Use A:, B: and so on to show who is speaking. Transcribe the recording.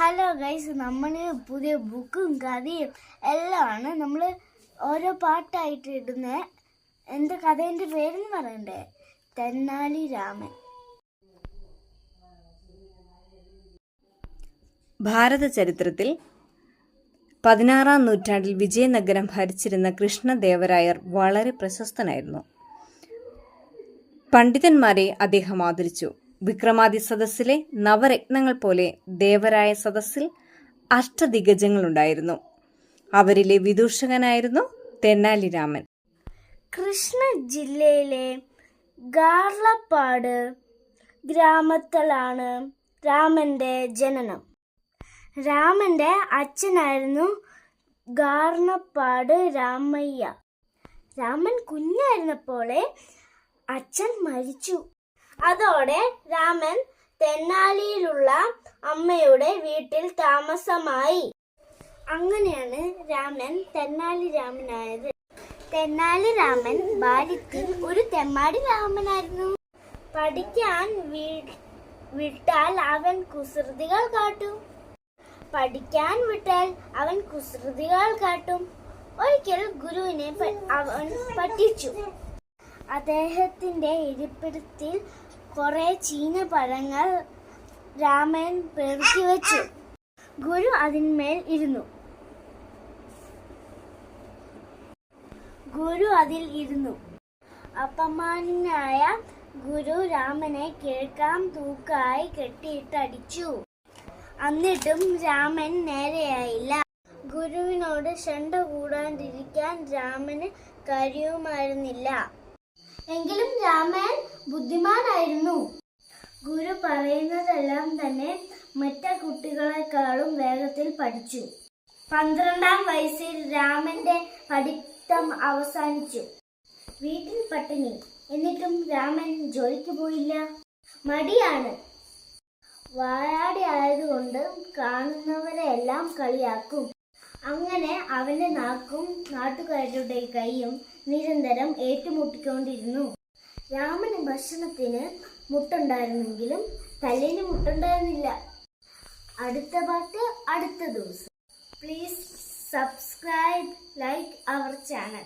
A: Hello guys, നമ്മൾ പുതിയ ബുക്കും കഥയും എല്ലാമാണ് നമ്മൾ ഓരോ പാട്ടായിട്ട് ഇടുന്നത്. എൻ്റെ കഥേൻ്റെ പേരെന്ന് പറയണ്ടേ? തെന്നാലി രാമൻ.
B: ഭാരത ചരിത്രത്തിൽ 16-ാം നൂറ്റാണ്ടിൽ വിജയനഗരം ഭരിച്ചിരുന്ന കൃഷ്ണദേവരായർ വളരെ പ്രശസ്തനായിരുന്നു. പണ്ഡിതന്മാരെ അദ്ദേഹം ആദരിച്ചു. വിക്രമാദി സദസ്സിലെ നവരത്നങ്ങൾ പോലെ ദേവരായ സദസ്സിൽ അഷ്ടദിഗ്ഗജങ്ങളുണ്ടായിരുന്നു. അവരിലെ വിദൂഷകനായിരുന്നു തെന്നാലി രാമൻ.
A: കൃഷ്ണ ജില്ലയിലെ ഗാർലപ്പാട് ഗ്രാമത്തിലാണ് രാമന്റെ ജനനം. രാമന്റെ അച്ഛനായിരുന്നു ഗാർലപ്പാട് രാമയ്യ. രാമൻ കുഞ്ഞായിരുന്നപ്പോഴേ അച്ഛൻ മരിച്ചു. അതോടെ രാമൻ തെന്നാലിയിലുള്ള അമ്മയുടെ വീട്ടിൽ താമസമായി. അങ്ങനെയാണ് രാമൻ തെന്നാലി രാമനായത്. തെന്നാലി രാമൻ ബാല്യത്തിൽ ഒരു തെമ്മാടി രാമനായിരുന്നു. പഠിക്കാൻ വിട്ടാൽ അവൻ കുസൃതികൾ കാട്ടും. ഒരിക്കൽ ഗുരുവിനെ അവൻ പറ്റിച്ചു. അദ്ദേഹത്തിന്റെ ഇരിപ്പിടത്തിൽ കുറെ ചീന പഴങ്ങൾ രാമൻ പെറുക്കി വെച്ചു. ഗുരു അതിന്മേൽ ഇരുന്നു. അപമാനായ ഗുരു രാമനെ കിഴക്കാം തൂക്കായി കെട്ടിയിട്ടടിച്ചു. എന്നിട്ടും രാമൻ നേരെയായില്ല. ഗുരുവിനോട് ശണ്ട കൂടാതിരിക്കാൻ രാമന് കഴിയുമായിരുന്നില്ല. എങ്കിലും രാമൻ ബുദ്ധിമാനായിരുന്നു. ഗുരു പറയുന്നതെല്ലാം തന്നെ മറ്റു കുട്ടികളെക്കാളും വേഗത്തിൽ പഠിച്ചു. 12-ാം വയസ്സിൽ രാമന്റെ പഠിത്തം അവസാനിച്ചു. വീട്ടിൽ പട്ടിണി. എന്നിട്ടും രാമൻ ജോലിക്ക് പോയില്ല. മടിയാണ്. വായാടി ആയതുകൊണ്ട് കാണുന്നവരെല്ലാം കളിയാക്കും. അങ്ങനെ അവന്റെ നാക്കും നാട്ടുകാരുടെ കൈയും നിരന്തരം ഏറ്റുമുട്ടിക്കൊണ്ടിരുന്നു. രാമന് ഭക്ഷണത്തിന് മുട്ടുണ്ടായിരുന്നെങ്കിലും തല്ലിന് മുട്ടുണ്ടായിരുന്നില്ല. അടുത്ത പാട്ട് അടുത്ത ദിവസം. Please subscribe, like our channel.